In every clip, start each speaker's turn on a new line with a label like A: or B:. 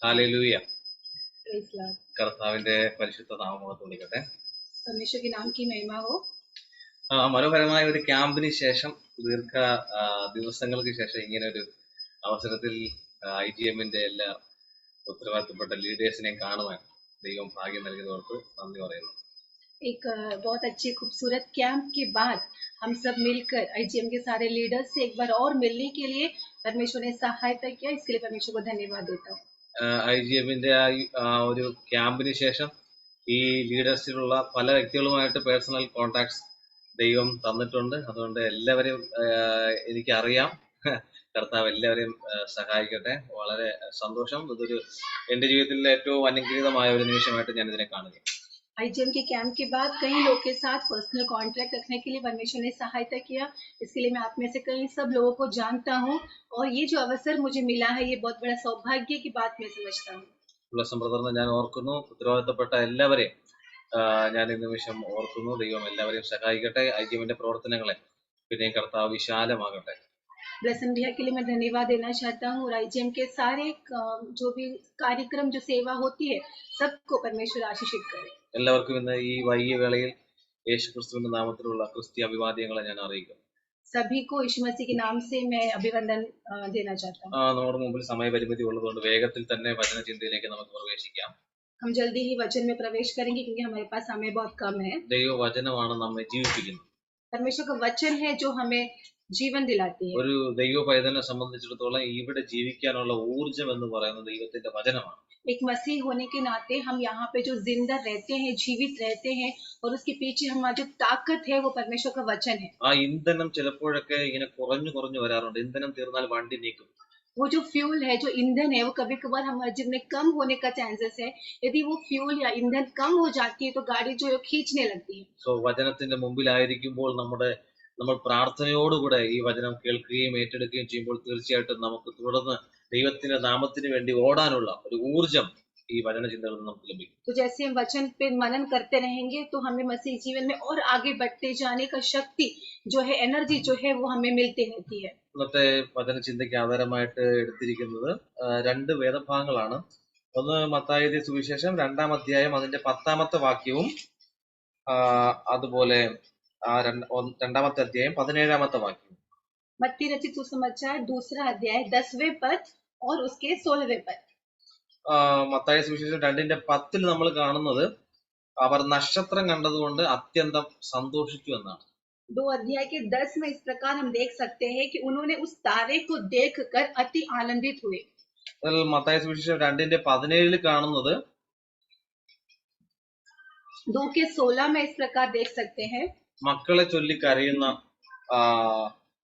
A: Hallelujah
B: Praise Lord.
A: കർത്താവിന്റെ പരിശുദ്ധ നാമം വിളിക്കട്ടെ.
B: परमेश्वर के नाम की महिमा हो.
A: മനോഹരമായ ഒരു ക്യാമ്പിന് ശേഷം ദീർഘ ദിവസങ്ങൾക്ക് ശേഷം ഇങ്ങനെ ഒരു അവസരത്തിൽ IGM-ന്റെ എല്ലാ ഉത്തരവാദിത്തപ്പെട്ട ലീഡേഴ്സിനെയും കാണുവാൻ ദൈവം ഭാഗ്യം നൽകിയതോർത്ത് നന്ദി പറയുന്നു.
B: एक बहुत अच्छी खूबसूरत कैंप के बाद हम सब मिलकर IGM के सारे लीडर्स से एक बार और मिलने के लिए परमेश्वर ने सहायता किया, इसके लिए परमेश्वर को धन्यवाद देता हूँ.
A: IGM-ന്റെ ഒരു ക്യാമ്പിന് ശേഷം ഈ ലീഡേഴ്സിലുള്ള പല വ്യക്തികളുമായിട്ട് പേഴ്സണൽ കോണ്ടാക്ട്സ് ദൈവം തന്നിട്ടുണ്ട്. അതുകൊണ്ട് എല്ലാവരെയും എനിക്കറിയാം. കർത്താവ് എല്ലാവരെയും സഹായിക്കട്ടെ. വളരെ സന്തോഷം. ഇതൊരു എൻ്റെ ജീവിതത്തിലെ ഏറ്റവും അനുഗ്രഹീതമായ ഒരു നിമിഷമായിട്ട് ഞാൻ ഇതിനെ കാണുകയാണ്.
B: IGM के कैंप के बाद कई लोगों के साथ पर्सनल कांटेक्ट रखने के लिए परमेश्वर ने सहायता किया. इसके लिए मैं आप में से कई सब लोगों को जानता हूँ और ये जो अवसर मुझे मिला है ये बहुत बड़ा सौभाग्य की बात मैं समझता हूँ.
A: ബ്ലസം ബ്രദറിനെ ഞാൻ ഓർക്കുന്നു. ഉത്തരവാദിത്തപ്പെട്ട എല്ലാവരെയും ഞാൻ ഈ നിമിഷം ഓർക്കുന്നു. ദൈവം എല്ലാവരെയും സഹായിക്കട്ടെ. IGM-ന്റെ പ്രവർത്തനങ്ങളെ പിന്നെ കർത്താവ് വിശാലമാകട്ടെ.
B: ब्लसम भैया के लिए मैं धन्यवाद देना चाहता हूँ और IGM के सारे जो भी कार्यक्रम जो सेवा होती है सबको परमेश्वर आशीषित करे.
A: എല്ലാവർക്കും ഇന്ന് ഈ വൈകിയ വേളയിൽ യേശുക്രിസ്തുവിന്റെ നാമത്തിലുള്ള ക്രിസ്ത്യ അഭിവാദ്യങ്ങളെ ഞാൻ അറിയിക്കുന്നു.
B: सभी को यीशु मसीह के नाम से मैं अभिवंदन देना चाहता हूँ.
A: നമ്മുടെ മുമ്പിൽ സമയപരിമിതി ഉള്ളതുകൊണ്ട് വേഗത്തിൽ തന്നെ വചനചിന്തയിലേക്ക് നമുക്ക് പ്രവേശിക്കാം.
B: हम जल्दी ही वचन में प्रवेश करेंगे क्योंकि हमारे पास समय बहुत कम है.
A: ദൈവവചനമാണ് നമ്മെ ജീവിപ്പിക്കുന്നത്.
B: परमेश्वर का वचन है जो हमें जीवन दिलाती है.
A: ഒരു ദൈവ പൈതലിനെ സംബന്ധിച്ചിടത്തോളം ഇവിടെ ജീവിക്കാനുള്ള ഊർജം എന്ന് പറയുന്നത് ദൈവത്തിന്റെ വചനമാണ്.
B: एक मसीह होने के नाते हम यहाँ पे जो जिंदा रहते हैं, जीवित रहते हैं और उसके पीछे हमारा जो ताकत है वो परमेश्वर का वचन है.
A: ആ ഇന്ധനം ചിലപ്പോഴൊക്കെ ഇങ്ങനെ കുറഞ്ഞു വരാറുണ്ട്. ഇന്ധനം തീർന്നാൽ വണ്ടി നീക്കും.
B: वो जो फ्यूल है, जो ईंधन है, वो कभी कभार हमारे जीवन में कम होने का चांसेस है. यदि वो फ्यूल या ईंधन कम हो जाती है तो गाड़ी जो है खींचने लगती है.
A: സോ വചനത്തിന്റെ മുമ്പിലായിരിക്കുമ്പോൾ നമ്മൾ പ്രാർത്ഥനയോടുകൂടെ ഈ വചനം കേൾക്കുകയും ഏറ്റെടുക്കുകയും ചെയ്യുമ്പോൾ തീർച്ചയായിട്ടും നമുക്ക് തുടർന്ന് ദൈവത്തിന്റെ നാമത്തിന് വേണ്ടി ഓടാനുള്ള ഒരു ഊർജം ഈ വചന ചിന്തകളിൽ നിന്ന് നമുക്ക് ലഭിക്കും.
B: तो जैसे हम वचन पे मनन करते रहेंगे तो हमें मसीह जीवन में और आगे बढ़ते जाने का शक्ति जो है, एनर्जी जो है वो हमें मिलती रहती है.
A: ഇന്നത്തെ വചന ചിന്തയ്ക്ക് ആധാരമായിട്ട് എടുത്തിരിക്കുന്നത് രണ്ട് വേദഭാഗങ്ങളാണ്. ഒന്ന് മത്തായി എഴുതിയ സുവിശേഷം 2-ാം അധ്യായം അതിന്റെ 10-ാമത്തെ വാക്യവും അതുപോലെ 2-ാമത്തെ അധ്യായം 17-ാമത്തെ വാക്യവും.
B: मत्ती रचित सुसमाचार 2रा अध्याय 10वें पद और उसके 16वें पद.
A: മത്തായി സുവിശേഷം 2:10 നമ്മൾ കാണുന്നത് അവർ നക്ഷത്രം കണ്ടതുകൊണ്ട് അത്യന്തം സന്തോഷിച്ചു എന്നാണ്.
B: 2 अध्याय के 10 में इस प्रकार हम देख सकते हैं कि उन्होंने उस तारे को देखकर अति आनंदित हुए.
A: മത്തായി സുവിശേഷം 2:17 കാണുന്നത്
B: 2 के 16 में इस प्रकार देख सकते हैं.
A: മക്കളെ ചൊല്ലി കരയുന്ന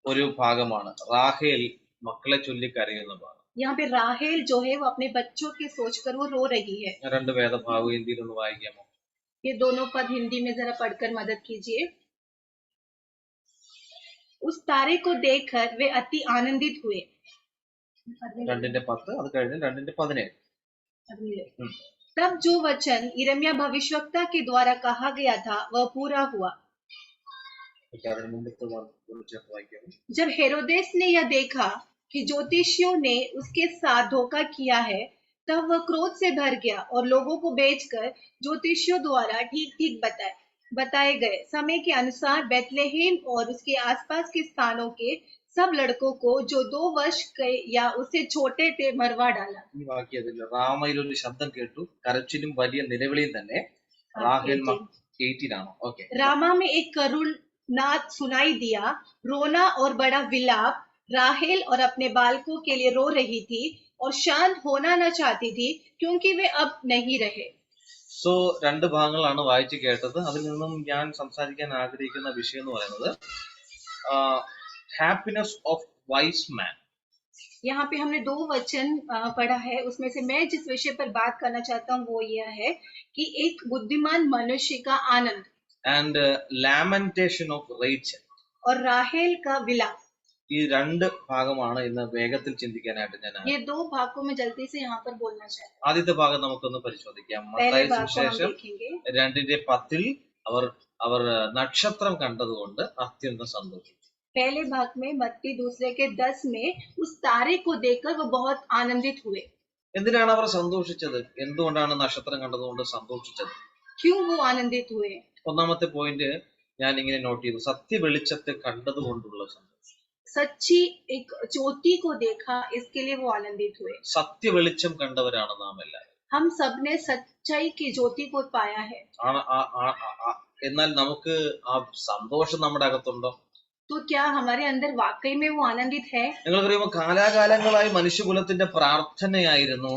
A: ഒരു ഭാഗമാണ്. റാഹേൽ മക്കളെ ചൊല്ലി കരയുന്ന ഭാഗം.
B: यहाँ पे राहेल जो है वो अपने बच्चों के सोचकर वो रो रही है.
A: രണ്ട് വേദഭാഗം ഹിന്ദിയിൽ ഒന്ന് വായിക്കാമോ?
B: ये दोनों पद हिंदी में जरा पढ़कर मदद कीजिए. उस तारे को देखकर वे अति आनंदित हुए.
A: 2:10 അത് കഴിഞ്ഞ് 2:17.
B: तब जो वचन यिर्मयाह भविष्यवक्ता के द्वारा कहा गया था वह पूरा हुआ. जब हेरोदेस ने यह देखा कि ज्योतिषियों ने उसके साथ धोखा किया है तब वह क्रोध से भर गया और लोगों को बेचकर ज्योतिषियों द्वारा ठीक बताए गए समय के अनुसार बेथलेहेम और उसके आसपास के स्थानों के सब लड़कों को जो 2 वर्ष के या उससे छोटे थे मरवा डाला.
A: ഈ വാക്യത്തിൽ റാമയിൽ ഒരു ശബ്ദം കേട്ടു, കരച്ചിലും വലിയ നിലവിളിയും തന്നെ. റാഹേൽ 18 ആണോ? ഓക്കേ.
B: रामा में एक करुण नाद सुनाई दिया, रोना और बड़ा विलाप. राहेल और अपने बालकों के लिए रो रही थी और शांत होना न चाहती थी क्योंकि वे अब नहीं रहे.
A: സോ രണ്ട് ഭാഗങ്ങളാണ് വായിച്ചു കേട്ടത്. അതിൽ നിന്നും ഞാൻ സംസാരിക്കാൻ ആഗ്രഹിക്കുന്ന വിഷയം എന്ന് പറയുന്നത് ഹാപ്പിനെസ് ഓഫ് വൈസ് മാൻ.
B: यहाँ पे हमने 2 वचन पढ़ा है. उसमें से मैं जिस विषय पर बात करना चाहता हूँ वो यह है कि एक बुद्धिमान मनुष्य का आनंद
A: and lamentation of Rachel.
B: और राहेल का विलाप.
A: ഈ രണ്ട് ഭാഗമാണ് ഇന്ന് വേഗത്തിൽ ചിന്തിക്കാനായിട്ട് ഞാൻ
B: ये 2 भागों में जल्दी से यहाँ पर बोलना चाहता हूँ.
A: ആദ്യത്തെ ഭാഗം നമുക്കൊന്ന് പരിശോധിക്കാം. മത്തായി സുവിശേഷം 2:10 അവർ നക്ഷത്രം കണ്ടതുകൊണ്ട് അത്യന്തം സന്തോഷിച്ചു.
B: पहले भाग में मत्ती दूसरे के 10 में उस तारे को देखकर वो बहुत आनंदित हुए।
A: എന്തിനാണ് അവർ സന്തോഷിച്ചത്? എന്തുകൊണ്ടാണ് നക്ഷത്രം കണ്ടതുകൊണ്ട് സന്തോഷിച്ചത്?
B: क्यों वो आनंदित हुए?
A: ഒന്നാമത്തെ പോയിന്റ് ഞാൻ ഇങ്ങനെ നോട്ട് ചെയ്തു, സത്യ വെളിച്ചത്തെ കണ്ടതുകൊണ്ടുള്ള സന്തോഷം.
B: सच्ची एक ज्योति को देखा, इसके लिए वो आनंदित हुए।
A: സത്യ വെളിച്ചം കണ്ടവരാണ് നാം എല്ലാവരും.
B: हम सबने सच्चाई की ज्योति को पाया है।
A: എന്നാൽ നമുക്ക് ആ സന്തോഷം നമ്മുടെ അകത്തുണ്ടോ?
B: तो क्या हमारे अंदर वाकई में वो आनंदित है?
A: നിങ്ങൾക്കറിയുമോ, കാലാകാലങ്ങളായി മനുഷ്യകുലത്തിന്റെ പ്രാർത്ഥനയായിരുന്നു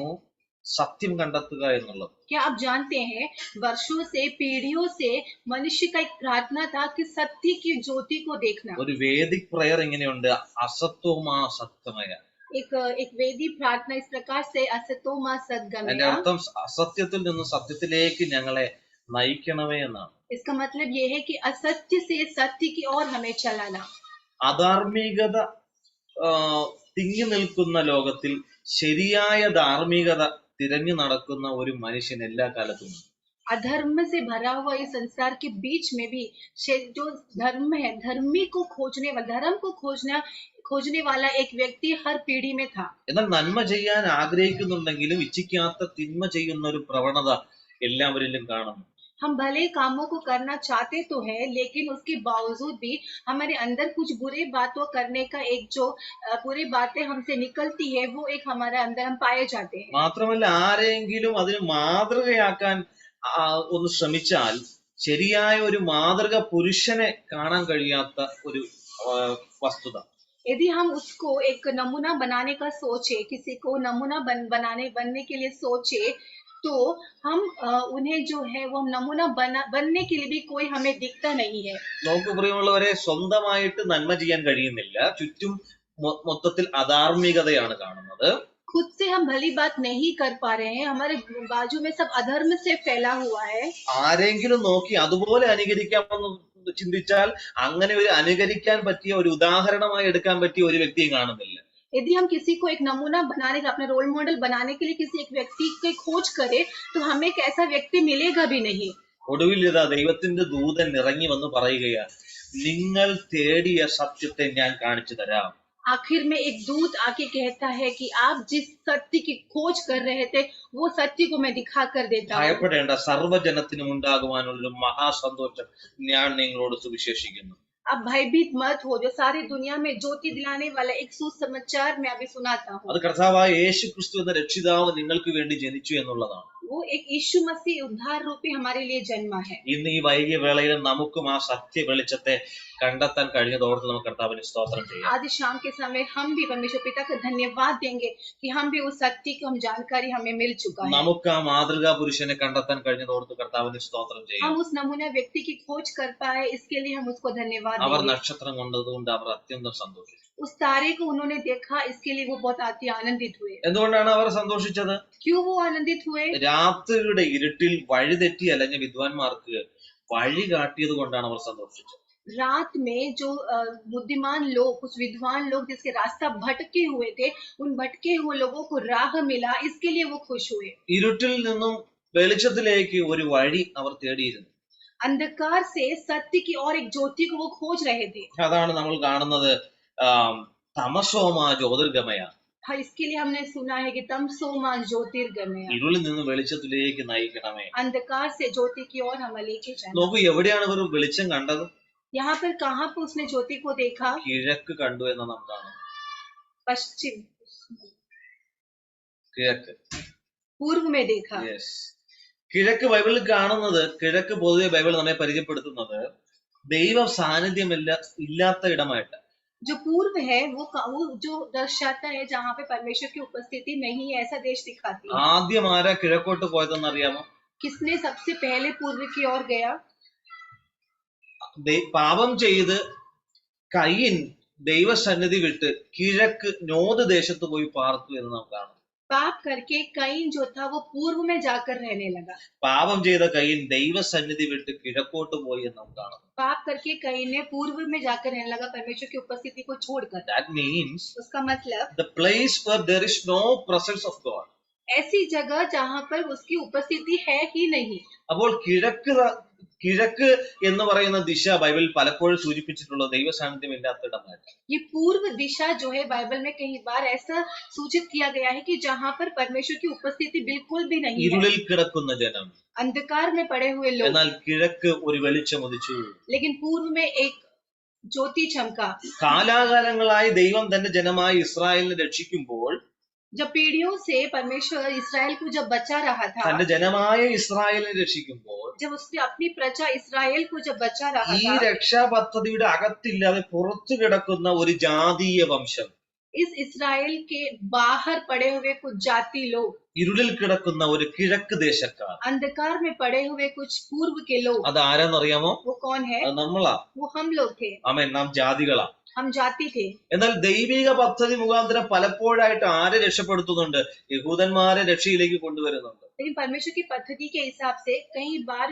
A: സത്യം കണ്ടെത്തുക എന്നുള്ളത്.
B: क्या आप जानते हैं, वर्षों से पीढ़ियों से मनुष्य का एक प्रार्थना था कि सत्य की ज्योति को देखना।
A: ഒരു വേദിക് പ്രയർ ഇങ്ങനെയുണ്ട്, അസത്വമാ സത്യമയ.
B: एक वेदी प्रार्थना इस प्रकार से, असतो मा सद्गमय।
A: അതിന്റെ അർത്ഥം അസത്യത്തിൽ നിന്ന് സത്യത്തിലേക്ക് ഞങ്ങളെ നയിക്കണമേ എന്നാണ്.
B: इसका मतलब ये है कि असत्य से सत्य की ओर हमें चलाना।
A: അധാർമികത തിങ്ങി നിൽക്കുന്ന ലോകത്തിൽ ശരിയായ ധാർമ്മികത തിരഞ്ഞു നടക്കുന്ന ഒരു മനുഷ്യൻ എല്ലാ കാലത്തും.
B: अधर्म से भरा हुआ इस संसार के बीच में भी जो धर्म है, धर्मी को खोजने वाला एक व्यक्ति हर पीढ़ी में था।
A: എന്നാൽ നന്മ ചെയ്യാൻ ആഗ്രഹിക്കുന്നുണ്ടെങ്കിലും ഇച്ഛിക്കാത്ത തിന്മ ചെയ്യുന്ന ഒരു പ്രവണത എല്ലാവരിലും കാണുന്നു.
B: हम भले कामों को करना चाहते तो है, लेकिन उसके बावजूद भी हमारे अंदर कुछ बुरे बातों करने का एक जो बुरी बातें हमसे निकलती है, वो एक हमारे अंदर हम पाए जाते हैं।
A: മാത്രമല്ല, ആരെങ്കിലും അതിന് മാതൃകയാക്കാൻ ഒന്ന് ശ്രമിച്ചാൽ ശരിയായ ഒരു മാതൃക പുരുഷനെ കാണാൻ കഴിയാത്ത ഒരു വസ്തുത.
B: यदि हम उसको एक नमूना बनाने का सोचे, किसी को नमूना बनने के लिए सोचे, तो हम उन्हें जो है वो नमूना बनने के लिए भी कोई हमें दिखता नहीं है।
A: നമുക്ക് പ്രിയമുള്ളവരെ, സ്വന്തമായിട്ട് നന്മ ചെയ്യാൻ കഴിയുന്നില്ല, ചുറ്റും മൊത്തത്തിൽ അധാർമികതയാണ് കാണുന്നത്.
B: खुद से हम भली बात नहीं कर पा रहे हैं, हमारे बाजू में सब अधर्म से फैला हुआ है।
A: ആരെങ്കിലും നോക്കി അതുപോലെ അനുകരിക്കാമെന്ന് ചിന്തിച്ചാൽ അങ്ങനെ ഒരു അനുകരിക്കാൻ പറ്റിയ ഒരു ഉദാഹരണമായി എടുക്കാൻ പറ്റിയ ഒരു വ്യക്തിയും കാണുന്നില്ല.
B: यदि हम किसी को एक नमूना बनाने का, अपना रोल मॉडल बनाने के लिए किसी एक व्यक्ति की खोज करें, तो हमें एक ऐसा व्यक्ति मिलेगा भी नहीं।
A: ഒടുവിൽ ഇതാ ദൈവത്തിന്റെ ദൂതൻ ഇറങ്ങി വന്ന് പറയുകയാണ്, നിങ്ങൾ തേടിയ സത്യത്തെ ഞാൻ കാണിച്ചു തരാം.
B: आखिर में एक दूत आके कहता है कि आप जिस सत्य की खोज कर रहे थे, वो सत्य को मैं दिखा कर देता हूँ।
A: ഭയപ്പെടേണ്ട, സർവ്വജനത്തിനും ഉണ്ടാകുവാനുള്ള മഹാസന്തോഷം ഞാൻ നിങ്ങളോട് സുവിശേഷിക്കുന്നു.
B: आप भयभीत मत हो, जो सारी दुनिया में ज्योति दिलाने वाला एक सुसमाचार मैं अभी सुनाता हूँ।
A: അത് കർത്താവായ യേശു ക്രിസ്തു എന്ന രക്ഷിതാവ് നിങ്ങൾക്ക് വേണ്ടി ജനിച്ചു എന്നുള്ളതാണ്.
B: वो एक यीशु मसीह उद्धार रूपी हमारे लिए जन्मा है।
A: ഇന്ന് ഈ വൈകിയ വേളയിൽ നമുക്കും ആ സത്യ വെളിച്ചത്തെ കണ്ടെത്താൻ കഴിഞ്ഞതോർത്ത് നമുക്ക് കർത്താവിന് സ്തോത്രം ചെയ്യാം.
B: आज शाम के समय हम भी परमेश्वर पिता का धन्यवाद देंगे कि हम भी उस सत्य की हम जानकारी हमें मिल चुका है।
A: നമുക്ക് ആ മാതൃകാ പുരുഷനെ കണ്ടെത്താൻ കഴിഞ്ഞതോർത്ത് കർത്താവിന് സ്തോത്രം ചെയ്യാം.
B: हम उस नमूना व्यक्ति की खोज कर पाए, इसके लिए हम उसको धन्यवाद
A: അവർ
B: देंगे।
A: നക്ഷത്രം കണ്ടതുകൊണ്ട് അവർ അത്യന്തം സന്തോഷിച്ചു.
B: उस तारे को उन्होंने देखा, इसके लिए वो बहुत अति आनंदित हुए।
A: എന്തുകൊണ്ടാണ് അവർ സന്തോഷിച്ചത്?
B: क्यों वो आनंदित हुए?
A: രാത്രിയുടെ ഇരുട്ടിൽ വഴിതെറ്റി അലഞ്ഞ വിദ്വാൻമാർക്ക് വഴി കാട്ടിയത് കൊണ്ടാണ് അവർ സന്തോഷിച്ചത്.
B: रात में जो बुद्धिमान लोग, कुछ विद्वान लोग जिसके रास्ता भटके हुए थे, उन भटके हुए लोगों को राह मिला, इसके लिए वो खुश हुए।
A: ഇരുട്ടിൽ നിന്നും വെളിച്ചത്തിലേക്ക് ഒരു വഴി അവർ തേടിയിരുന്നു.
B: अंधकार से सत्य की और एक ज्योति को वो खोज रहे थे।
A: അതാണ് നമ്മൾ കാണുന്നത്, തമസോമ ജ്യോതിർഗമയ.
B: हाँ, इसके लिए हमने सुना है कि तमसो मा ज्योतिर्गमय,
A: ഇരുളിൽ നിന്ന് വെളിച്ചത്തിലേക്ക് നയിക്കണമേ.
B: अंधकार से ज्योति की ओर हमें लेके जाना।
A: നോക്കൂ, എവിടെയാണ് ഇവർ വെളിച്ചം കണ്ടത്?
B: यहाँ पर कहाँ पर उसने ज्योति को देखा?
A: കിഴക്ക് കണ്ടു എന്ന് നാം കാണുന്നു.
B: पश्चिम,
A: കിഴക്ക്,
B: पूर्व में देखा।
A: യെസ്. കിഴക്ക് ബൈബിളിൽ കാണുന്നത്, കിഴക്ക് പൊതുവെ ബൈബിൾ നമ്മെ പരിചയപ്പെടുത്തുന്നത് ദൈവ സാന്നിധ്യമില്ല ഇല്ലാത്ത ഇടമായിട്ട്.
B: जो पूर्व है वो जो दर्शाता है जहाँ पे परमेश्वर की उपस्थिति नहीं है, ऐसा देश दिखाती है।
A: ആദ്യം ആരാ കിഴക്കോട്ട് പോയതെന്ന് അറിയാമോ?
B: किसने सबसे पहले पूर्व की ओर गया?
A: പാപം ചെയ്ത് കയീൻ ദൈവസന്നിധി വിട്ട് കിഴക്ക് നോദ് ദേശത്ത് പോയി പാർത്തു എന്ന് നാം കാണും.
B: पाप करके कईन जो था वो पूर्व में जाकर रहने लगा।
A: പാപം ചെയ്ത കയീൻ ദൈവസന്നിധി വിട്ട് കിഴക്കോട്ട് പോയി എന്ന് നാം കാണും.
B: पाप करके कईन ने पूर्व में जाकर रहने लगा, परमेश्वर की उपस्थिति को छोड़कर।
A: That means
B: उसका मतलब
A: the place where there is no presence of God.
B: ऐसी जगह जहाँ पर उसकी उपस्थिति है ही नहीं।
A: അപ്പോൾ കിഴക്ക് എന്ന് പറയുന്ന ദിശ ബൈബിളിൽ പലപ്പോഴും സൂചിപ്പിച്ചിട്ടുള്ള ദൈവ സാന്നിധ്യം ഇല്ലാത്ത ഇടമായിട്ട്.
B: ये पूर्व दिशा जो है बाइबल में कई बार ऐसा सूचित किया गया है कि जहाँ पर परमेश्वर की उपस्थिति बिल्कुल भी नहीं है.
A: ഇരുളിൽ കിടക്കുന്ന ജനം,
B: अंधकार में पड़े हुए लोग.
A: എന്നാൽ കിഴക്ക് ഒരു വെളിച്ചം ഉദിച്ചു.
B: लेकिन पूर्व में एक ज्योति चमका.
A: കാലാകാലങ്ങളായി ദൈവം തന്റെ ജനമായ ഇസ്രായേലിനെ രക്ഷിക്കുമ്പോൾ,
B: जब पीढ़ियों से परमेश्वर इसराइल को जब बचा रहा था,
A: തന്റെ ജനമായ ഇസ്രായേലിനെ രക്ഷിക്കുമ്പോൾ,
B: जब उसने अपनी प्रजा इसराइल को जब बचा रहा
A: ഈ
B: था,
A: രക്ഷാ പദ്ധതിയുടെ അകത്തില്ലാതെ പുറത്തു കിടക്കുന്ന ഒരു ജാതീയ വംശം,
B: इस इसराइल के बाहर पड़े हुए कुछ जाति लोग,
A: ഇരുളിൽ കിടക്കുന്ന ഒരു കിഴക്ക് ദേശക്കാർ,
B: अंधकार में पड़े हुए कुछ पूर्व के लोग,
A: അത് ആരാന്നറിയാമോ?
B: वो कौन है?
A: അത് നമ്മളാ.
B: वो हम लोग थे.
A: ആമേൻ. നാം ജാതികളാ.
B: हम जाति थे.
A: എന്നാൽ ദൈവിക പദ്ധതി മുഖാന്തരം പലപ്പോഴായിട്ട് ആരെ രക്ഷപ്പെടുത്തുന്നുണ്ട്? യഹൂദന്മാരെ രക്ഷയിലേക്ക് കൊണ്ടുവരുന്നുണ്ട്.
B: लेकिन परमेश्वर की पद्धति के हिसाब से कई बार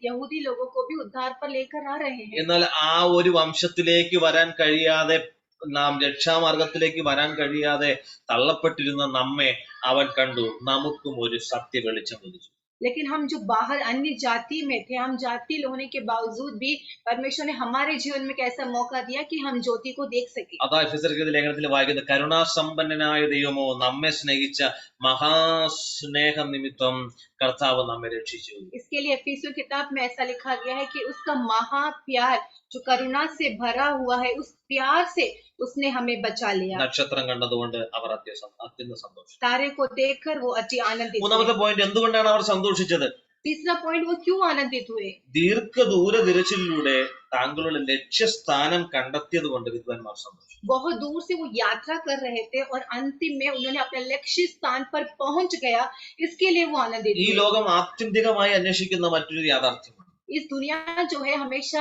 B: यहूदी लोगों को भी उद्धार पर लेकर आ रहे हैं.
A: എന്നാൽ ആ ഒരു വംശത്തിലേക്ക് വരാൻ കഴിയാതെ, നാം രക്ഷാമാർഗത്തിലേക്ക് വരാൻ കഴിയാതെ തള്ളപ്പെട്ടിരുന്ന നമ്മെ അവൻ കണ്ടു, നമുക്കും ഒരു സത്യ വെളിച്ചം ഉദിച്ചു.
B: लेकिन हम जो बाहर अन्य जाति में थे, हम जाति होने के बावजूद भी परमेश्वर ने हमारे जीवन में कैसा मौका दिया कि हम ज्योति को देख सके.
A: അതാ എഫെസ്യർക്കെഴുതിയ ലേഖനത്തിൽ വായിക്കുന്നത്, കരുണാസമ്പന്നനായ ദൈവമോ നമ്മെ സ്നേഹിച്ച മഹാസ്നേഹ നിമിത്തം കർത്താവ് നമ്മെ രക്ഷിച്ചു.
B: इसके लिए एफिसियों किताब में ऐसा लिखा गया है कि उसका महा प्यार जो करुणा से भरा हुआ है, उस प्यार से उसने हमें बचा लिया.
A: നക്ഷത്രം കണ്ടതുകൊണ്ട് അവർ അത്യന്തം സന്തോഷിച്ചു.
B: तारे को देखकर वो अति आनंदित हुए.
A: മൂന്നാമത്തെ പോയിന്റ്, എന്തുകൊണ്ടാണ് അവർ സന്തോഷിച്ചത്?
B: तीसरा पॉइंट, वो क्यों आनंदित हुए?
A: ദീർഘദൂര തിരച്ചിലൂടെ താങ്കളുടെ ലക്ഷ്യസ്ഥാനം കണ്ടെത്തിയത് കൊണ്ട് വിദ്വാൻമാർ സന്തോഷിച്ചു.
B: बहुत दूर से वो यात्रा कर रहे थे और अंतिम में उन्होंने अपने लक्ष्य स्थान पर पहुंच गया, इसके लिए वो आनंदित
A: ഈ
B: हुए.
A: ലോകം ആത്യന്തികമായി അന്വേഷിക്കുന്ന മറ്റൊരു യാഥാർത്ഥ്യമാണ്.
B: इस दुनिया जो है हमेशा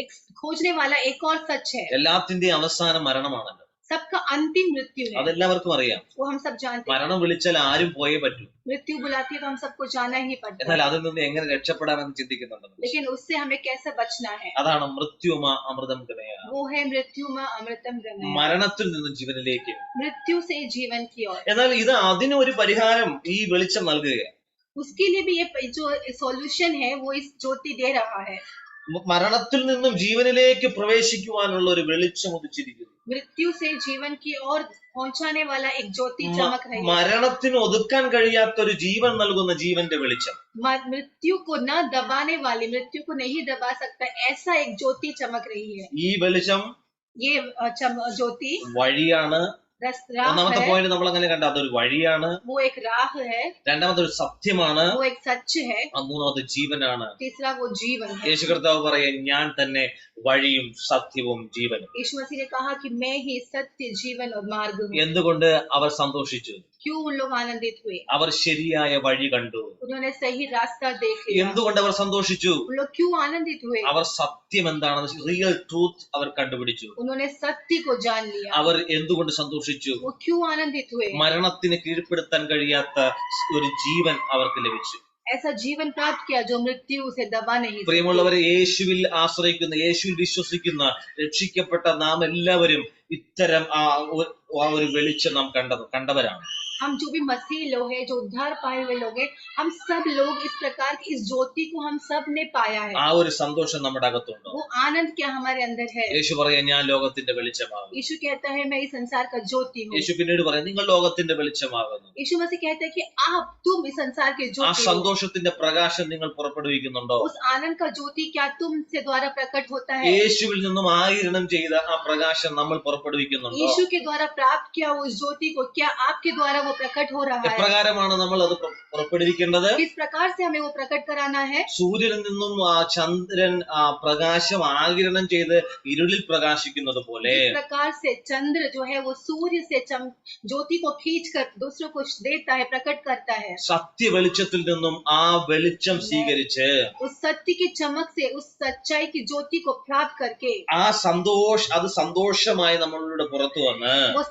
B: एक खोजने वाला एक और सच है.
A: എല്ലാത്തിന്റെയും അവസാനം മരണമാണല്ലോ.
B: सबका अंतिम मृत्यु है.
A: അതെല്ലാവർക്കും അറിയാം.
B: वो हम सब जानते हैं.
A: മരണം വിളിച്ചാൽ ആരും പോയേ പറ്റൂ.
B: मृत्यु बुलाती है तो हम सबको जाना ही पड़ता
A: എന്നാൽ
B: है.
A: അതിൽ നിന്ന് എങ്ങനെ രക്ഷപ്പെടാമെന്ന് ചിന്തിക്കുന്നുണ്ട്.
B: लेकिन उससे हमें कैसे बचना है?
A: അതാണ് മൃത്യുമ അമൃതം ഗമയ.
B: वो है मृत्यु में अमृतम गमय.
A: മരണത്തിൽ നിന്ന് ജീവനിലേക്ക്.
B: मृत्यु से जीवन की ओर.
A: എന്നാൽ ഇത് അതിന് ഒരു പരിഹാരം ഈ വെളിച്ചം നൽകുകയാണ്.
B: उसके लिए भी ये जो सॉल्यूशन है वो इस ज्योति दे रहा है.
A: മരണത്തിൽ നിന്നും ജീവനിലേക്ക് പ്രവേശിക്കുവാനുള്ള ഒരു വെളിച്ചം ഉദിച്ചിരിക്കുന്നു.
B: मृत्यु से जीवन की ओर पहुंचाने वाला एक ज्योति चमक रही है.
A: മരണത്തിന് ഒതുക്കാൻ കഴിയാത്ത ഒരു ജീവൻ നൽകുന്ന ജീവന്റെ വെളിച്ചം.
B: मृत्यु को न दबाने वाली, मृत्यु को नहीं दबा सकता, ऐसा एक ज्योति चमक रही है.
A: ഈ വെളിച്ചം
B: ये ज्योति
A: വഴിയാണ്.
B: राह
A: ഒന്നാമത്തെ
B: है.
A: പോയിന്റ് നമ്മൾ അങ്ങനെ കണ്ട, അതൊരു വഴിയാണ്.
B: वो एक राह है.
A: രണ്ടാമത്തെ ഒരു സത്യമാണ്.
B: वो एक सच है.
A: മൂന്നാമത്തെ ജീവനാണ്.
B: तीसरा वो जीवन है.
A: യേശു കർത്താവ് പറയും, ഞാൻ തന്നെ വഴിയും സത്യവും ജീവനും.
B: यीशु मसीह ने कहा कि मैं ही सत्य, जीवन और मार्ग हूँ.
A: എന്തുകൊണ്ട് അവർ സന്തോഷിച്ചു?
B: क्यों उन लोग आनंदित हुए?
A: അവർ ശരിയായ വഴി കണ്ടു.
B: उन्होंने सही रास्ता देख लिया.
A: എന്തുകൊണ്ട് അവർ സന്തോഷിച്ചു?
B: उन लोग क्यों आनंदित हुए?
A: അവർ സത്യം എന്താണെന്ന്, റിയൽ ട്രൂത്ത് അവർ കണ്ടുപിടിച്ചു.
B: उन्होंने सत्य को जान लिया.
A: അവർ എന്തുകൊണ്ട് സന്തോഷിച്ചു?
B: वो क्यों आनंदित हुए?
A: മരണത്തിന് കീഴ്പ്പെടുത്താൻ കഴിയാത്ത ഒരു ജീവൻ അവർക്ക് ലഭിച്ചു.
B: ऐसा जीवन प्राप्त किया जो मृत्यु उसे दबा नहीं सकती.
A: പ്രിയമുള്ളവരെ, യേശുവിൽ ആശ്രയിക്കുന്ന, യേശുവിൽ വിശ്വസിക്കുന്ന, രക്ഷിക്കപ്പെട്ട നാം എല്ലാവരും ഇത്തരം ആ ഒരു വെളിച്ചം നാം കണ്ടവരാണ്.
B: हम जो भी मसीह लोग हैं, जो उद्धार पाए हुए लोग हैं, हम सब लोग इस प्रकार की इस ज्योति को हम सब ने पाया है.
A: ആ ഒരു സന്തോഷം നമ്മുടെ അകത്തുണ്ടോ?
B: वो आनंद क्या हमारे अंदर है?
A: യേശു പറയാ, ഞാൻ ലോകത്തിന്റെ വെളിച്ചമാകും.
B: यीशु कहता है मैं इस संसार का ज्योति हूँ.
A: യേശു പിന്നീട് പറയാം, നിങ്ങൾ ലോകത്തിന്റെ വെളിച്ചമാകുന്നു.
B: यीशु मसीह कहता है कि आप, तुम इस संसार के
A: ആ
B: ज्योति हो.
A: സന്തോഷത്തിന്റെ പ്രകാശം നിങ്ങൾ പുറപ്പെടുവിക്കുന്നുണ്ടോ?
B: उस आनंद का ज्योति क्या तुमसे द्वारा प्रकट होता है?
A: യേശുവിൽ നിന്നും ആഗിരണം ചെയ്ത ആ പ്രകാശം നമ്മൾ പുറപ്പെടുവിക്കുന്നുണ്ടോ?
B: यीशु के द्वारा प्राप्त किया उस ज्योति को क्या आपके द्वारा वो प्रकट हो रहा है?
A: എപ്രകാരമാണ് നമ്മൾ അത് പുറപ്പെടുവിക്കേണ്ടത്?
B: किस प्रकार से हमें वो प्रकट कराना है?
A: സൂര്യനിൽ നിന്നും ആ ചന്ദ്രൻ ആ പ്രകാശം ആഗിരണം ചെയ്ത് ഇരുളിൽ പ്രകാശിക്കുന്നത് പോലെ
B: इस प्रकार से चंद्र जो है वो सूर्य से ज्योति को खींचकर दूसरों को देता है, प्रकट करता है.
A: സത്യ വെളിച്ചത്തിൽ നിന്നും ആ വെളിച്ചം സ്വീകരിച്ച്
B: उस सत्य की चमक से, उस सच्चाई की ज्योति को प्राप्त करके
A: അത് സന്തോഷമായി നമ്മളുടെ പുറത്തു വന്ന്
B: वो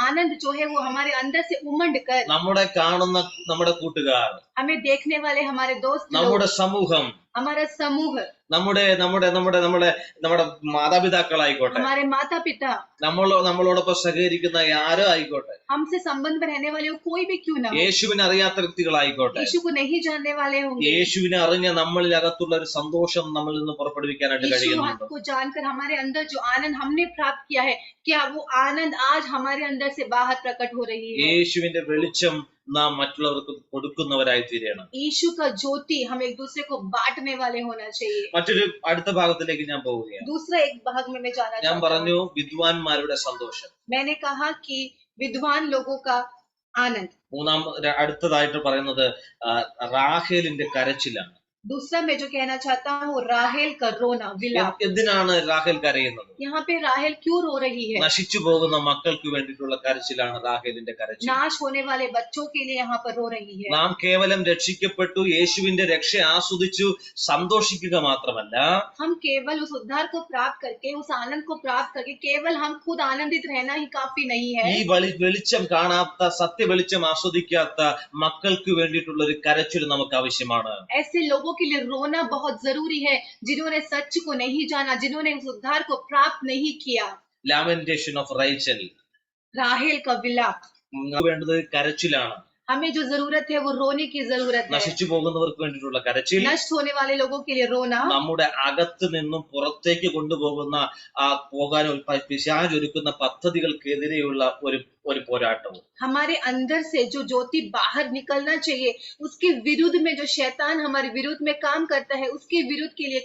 B: आनंद जो है वो हमारे अंदर से उमंड कर
A: നമ്മുടെ കാണുന്ന നമ്മുടെ കൂട്ടുകാർ,
B: हमें देखने वाले हमारे दोस्त लोग,
A: നമ്മുടെ സമൂഹം,
B: हमारा समूह
A: നമ്മുടെ നമ്മുടെ നമ്മുടെ നമ്മുടെ നമ്മുടെ മാതാപിതാക്കളായിക്കോട്ടെ,
B: हमारे माता पिता,
A: നമ്മളോടൊപ്പം സഹകരിക്കുന്ന ആരോ ആയിക്കോട്ടെ,
B: हमसे संबंध में रहने वाले हो कोई भी क्यों ना हो,
A: യേശുവിനെ അറിയാത്ത വ്യക്തികളായിക്കോട്ടെ,
B: यीशु को नहीं जानने वाले होंगे,
A: യേശുവിനെ അറിഞ്ഞ നമ്മളിൽ അകത്തുള്ള ഒരു സന്തോഷം നമ്മളിൽ നിന്ന് പുറപ്പെടുവിക്കാനായിട്ട്
B: यीशु
A: കഴിയുന്നുണ്ട്.
B: को जानकर हमारे अंदर जो आनंद हमने प्राप्त किया है, क्या वो आनंद आज हमारे अंदर से बाहर प्रकट हो रही है?
A: യേശുവിന്റെ വെളിച്ചം നാം മറ്റുള്ളവർക്ക് കൊടുക്കുന്നവരായി തീരണം.
B: यीशु का ज्योति हम एक दूसरे को बांटने वाले होना चाहिए.
A: മറ്റൊരു അടുത്ത ഭാഗത്തിലേക്ക് ഞാൻ പോവുകയാണ്.
B: दूसरा एक भाग में मैं जाना
A: ഞാൻ
B: चाहता
A: പറഞ്ഞു വിദ്വാൻമാരുടെ സന്തോഷം.
B: मैंने कहा कि विद्वान लोगों का आनंद.
A: അടുത്തതായിട്ട് പറയുന്നത് റാഹേലിന്റെ കരച്ചിലാണ്.
B: दूसरा मैं जो कहना चाहता हूँ राहेल का रोना, विलाप.
A: എന്തിനാണ് റാഹേൽ കരയുന്നത്?
B: यहाँ पे राहेल क्यों रो रही है?
A: നശിച്ചു പോകുന്ന മക്കൾക്ക് വേണ്ടിയിട്ടുള്ള കരച്ചിലാണ് റാഹേലിന്റെ കരച്ചിൽ.
B: नाश होने वाले बच्चों के लिए यहाँ पर रो रही है.
A: നാം കേവലം രക്ഷിക്കപ്പെട്ടു, യേശുവിന്റെ രക്ഷ ആസ്വദിച്ചു സന്തോഷിക്കുക മാത്രമല്ല,
B: हम केवल उस उद्धार को प्राप्त करके, उस आनंद को प्राप्त करके केवल हम खुद आनंदित रहना ही काफी नहीं है.
A: ഈ വെളിച്ചം കാണാത്ത, സത്യ വെളിച്ചം ആസ്വദിക്കാത്ത മക്കൾക്ക് വേണ്ടിയിട്ടുള്ള ഒരു കരച്ചിൽ നമുക്ക് ആവശ്യമാണ്.
B: ऐसे लोगों के लिए रोना बहुत जरूरी है जिन्होंने सच को नहीं जाना, जिन्होंने उस उद्धार को प्राप्त नहीं किया.
A: ലാമെന്റേഷൻ ഓഫ് റൈച്ചൽ,
B: राहेल का विलाप.
A: വേണ്ടത് കരച്ചിലാണ്.
B: हमें जो जरूरत है वो रोने की जरूरत है.
A: നശിച്ചു പോകുന്നവർക്ക് വേണ്ടിയിട്ടുള്ള കരച്ചിൽ,
B: नष्ट होने वाले लोगों के लिए रोना,
A: നമ്മുടെ അകത്ത് നിന്നും പുറത്തേക്ക് കൊണ്ടുപോകുന്ന പോകാൻ പിശാച് ഒരുക്കുന്ന പദ്ധതികൾക്കെതിരെയുള്ള ഒരു പോരാട്ടവും.
B: हमारे अंदर से जो ज्योति बाहर निकलना चाहिए, उसके विरुद्ध में जो शैतान हमारे विरुद्ध में काम करता है, उसके विरुद्ध के लिए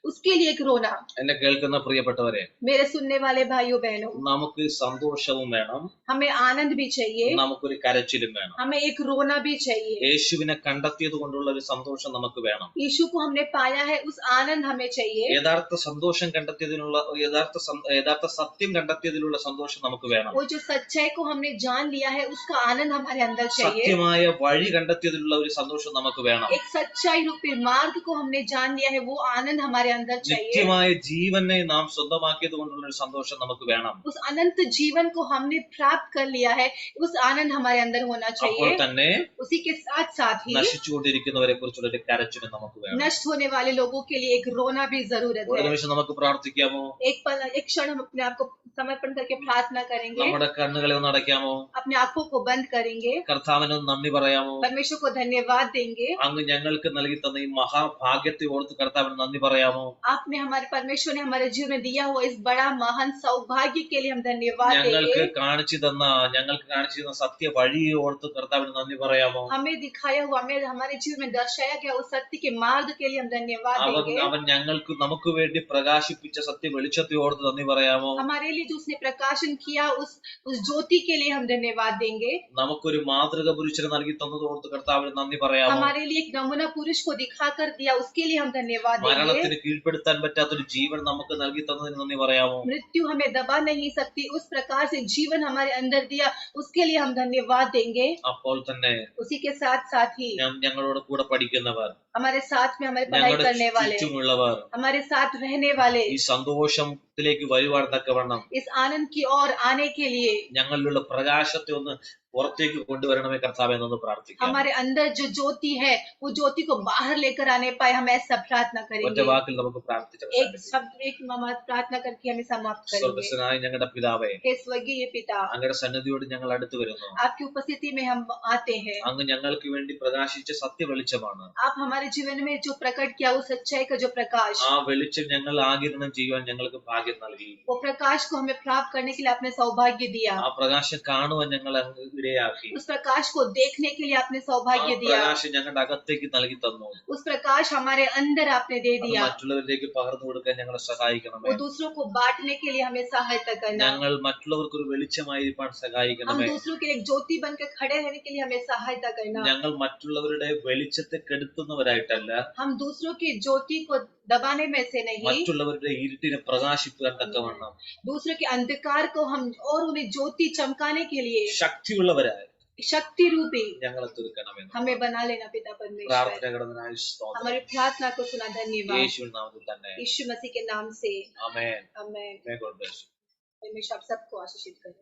B: उसके लिए एक रोना.
A: എന്നെ കേൾക്കുന്ന പ്രിയപ്പെട്ടവരെ,
B: मेरे सुनने वाले भाइयों बहनों,
A: നമുക്ക് സന്തോഷവും വേണം,
B: हमें आनंद भी चाहिए,
A: നമുക്കൊരു കരച്ചിലും വേണം.
B: हमें एक रोना भी चाहिए.
A: യേശുവിനെ കണ്ടെത്തിയത് കൊണ്ടുള്ള ഒരു സന്തോഷം നമുക്ക് വേണം.
B: यीशु को हमने पाया है, उस आनंद हमें चाहिए.
A: യഥാർത്ഥ സന്തോഷം കണ്ടെത്തിയതിനുള്ള, യഥാർത്ഥ സത്യം കണ്ടെത്തിയതിലുള്ള സന്തോഷം നമുക്ക് വേണം.
B: वो जो सच्चाई को हमने जान लिया है, उसका आनंद हमारे अंदर चाहिए.
A: സത്യമായ വഴി കണ്ടെത്തിയതിലുള്ള ഒരു സന്തോഷം നമുക്ക് വേണം.
B: एक सच्चाई रूपी मार्ग को हमने जान लिया है, वो आनंद हमारे अंदर चाहिए.
A: നിത്യമായ ജീവനെ നാം സ്വന്തമാക്കിയത് കൊണ്ടുള്ള ഒരു സന്തോഷം നമുക്ക് വേണം.
B: उस अनंत जीवन को हमने प्राप्त कर लिया है, उस आनंद हमारे अंदर होना
A: അപ്പോൾ
B: चाहिए.
A: തന്നെ
B: उसी के साथ साथ ही
A: നശിച്ചുകൊണ്ടിരിക്കുന്നവരെ കുറിച്ചുള്ള ഒരു കരച്ചിൽ നമുക്ക് വേണം.
B: नष्ट होने वाले लोगों के लिए एक रोना भी जरूरत
A: ഒരു
B: है.
A: നിമിഷം നമുക്ക് പ്രാർത്ഥിക്കാമോ?
B: एक क्षण हम अपने आप को समर्पण करके प्रार्थना करेंगे.
A: നമ്മുടെ കണ്ണുകളെ ഒന്ന് അടയ്ക്കാമോ?
B: अपने आंखों को बंद करेंगे.
A: കർത്താവിന് നന്ദി പറയാമോ?
B: परमेश्वर को धन्यवाद देंगे.
A: അങ്ങ് ഞങ്ങൾക്ക് നൽകി തന്ന ഈ മഹാഭാഗ്യത്തെ ഓർത്ത് കർത്താവിന് നന്ദി പറയാമോ?
B: आपने हमारे परमेश्वर ने हमारे जीवन में दिया हुआ इस बड़ा महान सौभाग्य के लिए हम धन्यवाद
A: ഞങ്ങൾക്ക്
B: देंगे.
A: കാണിച്ചു തന്ന സത്യ വഴിയെ ഓർത്ത് കർത്താവിന് നന്ദി പറയാമോ?
B: हमें दिखाया हुआ, हमें हमारे जीवन में दर्शाया गया उस सत्य के मार्ग के लिए हम धन्यवाद देंगे.
A: അവൻ നമുക്ക് വേണ്ടി പ്രകാശിപ്പിച്ച സത്യ വെളിച്ചത്തെ ഓർത്ത് നന്ദി പറയാമോ?
B: हमारे लिए जो उसने प्रकाशन किया, उस ज्योति के लिए हम धन्यवाद देंगे.
A: നമുക്കൊരു മാതൃക പുരുഷനെ നൽകി തന്നത് ഓർത്ത് കർത്താവിന് നന്ദി പറയാമോ?
B: हमारे लिए एक नमूना पुरुष को दिखा कर दिया, उसके लिए हम धन्यवाद देंगे.
A: മരണത്തിന് കീഴ്പ്പെടുത്താൻ പറ്റാത്തൊരു ജീവൻ നമുക്ക് നൽകി തന്നതിന് നന്ദി പറയാമോ?
B: मृत्यु हमें दबा नहीं सकती, उस प्रकार से जीवन हमारे अंदर दिया, उसके लिए हम धन्यवाद देंगे.
A: അപ്പോൾ തന്നെ
B: उसी के साथ साथ ही
A: ഞങ്ങളോട് കൂടെ പഠിക്കുന്നവർ,
B: हमारे साथ में हमारी पढ़ाई करने वाले,
A: ചുറ്റുമുള്ളവർ
B: हमारे साथ रहने वाले
A: ഈ സന്തോഷത്തിലേക്ക് വരുവാൻ തക്കവണ്ണം
B: इस आनंद की ओर आने के लिए
A: ഞങ്ങളിലുള്ള പ്രകാശത്തെ ഒന്ന് പുറത്തേക്ക് കൊണ്ടുവരണമേ കർത്താവേ എന്നൊന്ന് പ്രാർത്ഥിക്കാം.
B: हमारे अंदर जो ज्योति है, वो ज्योति को बाहर लेकर आने पाए, हम ऐसा प्रार्थना
A: ഒറ്റ
B: करेंगे.
A: വാക്കിൽ നമുക്ക്
B: एक शब्द, एक प्रार्थना करके हमें समाप्त करेंगे.
A: സ്വർഗ്ഗസ്ഥനായ ഞങ്ങളുടെ പിതാവേ,
B: हे स्वर्गीय पिता,
A: അങ്ങയുടെ സന്നിധിയോട് ഞങ്ങൾ അടുത്ത് വരുന്നു.
B: आपकी उपस्थिति में हम आते हैं.
A: അങ്ങ് ഞങ്ങൾക്ക് വേണ്ടി പ്രകാശിച്ച സത്യ വെളിച്ചമാണ്.
B: आप हमारे जीवन में जो प्रकट किया, वो सच्चाई का जो प्रकाश,
A: ആ വെളിച്ചം ഞങ്ങൾ ആഗിരണം ചെയ്യുവാൻ ഞങ്ങൾക്ക് ഭാഗ്യം നൽകി.
B: वो प्रकाश को हमें प्राप्त करने के लिए आपने सौभाग्य दिया.
A: ആ പ്രകാശം കാണുവാൻ ഞങ്ങൾ അങ്ങ് ഇടയാക്കി.
B: उस प्रकाश को देखने के लिए आपने सौभाग्य दिया.
A: പ്രകാശം ഞങ്ങളുടെ അകത്തേക്ക് നൽകി തന്നു.
B: उस प्रकाश हमारे अंदर आपने दे
A: അത്
B: दिया.
A: മറ്റുള്ളവരിലേക്ക് പകർന്നു കൊടുക്കാൻ ഞങ്ങളെ സഹായിക്കണമേ.
B: वो दूसरों को बांटने के लिए हमें सहायता करना.
A: ഞങ്ങൾ മറ്റുള്ളവർക്ക് ഒരു വെളിച്ചമായിരിക്കാൻ
B: हम
A: സഹായിക്കണമേ.
B: दूसरों के लिए एक ज्योति बनकर खड़े रहने के लिए हमें सहायता करना.
A: ഞങ്ങൾ മറ്റുള്ളവരുടെ വെളിച്ചത്തെ കെടുത്തുന്നവരായിട്ടല്ല,
B: हम दूसरों की ज्योति को दबाने में से नहीं,
A: മറ്റുള്ളവരുടെ ഇരുട്ടിനെ പ്രകാശിപ്പിക്കാൻ തക്കവണ്ണം
B: दूसरों के अंधकार को हम और उन्हें ज्योति चमकाने के लिए
A: ശക്തിയുള്ളവരായി
B: शक्ति रूपी
A: ഞങ്ങളെ തീർക്കണമെന്ന്
B: हमें बना लेना पिता परमेश्वर.
A: പ്രാർത്ഥന കടന്നതിനായി സ്തോത്രം.
B: हमारी प्रार्थना को सुना, धन्यवाद.
A: യേശുവിൻ നാമത്തിൽ തന്നെ.
B: यीशु मसीह के नाम से
A: ആമേൻ.
B: आमेन.
A: May God bless you.
B: परमेश्वर आप सबको आशीषित करे.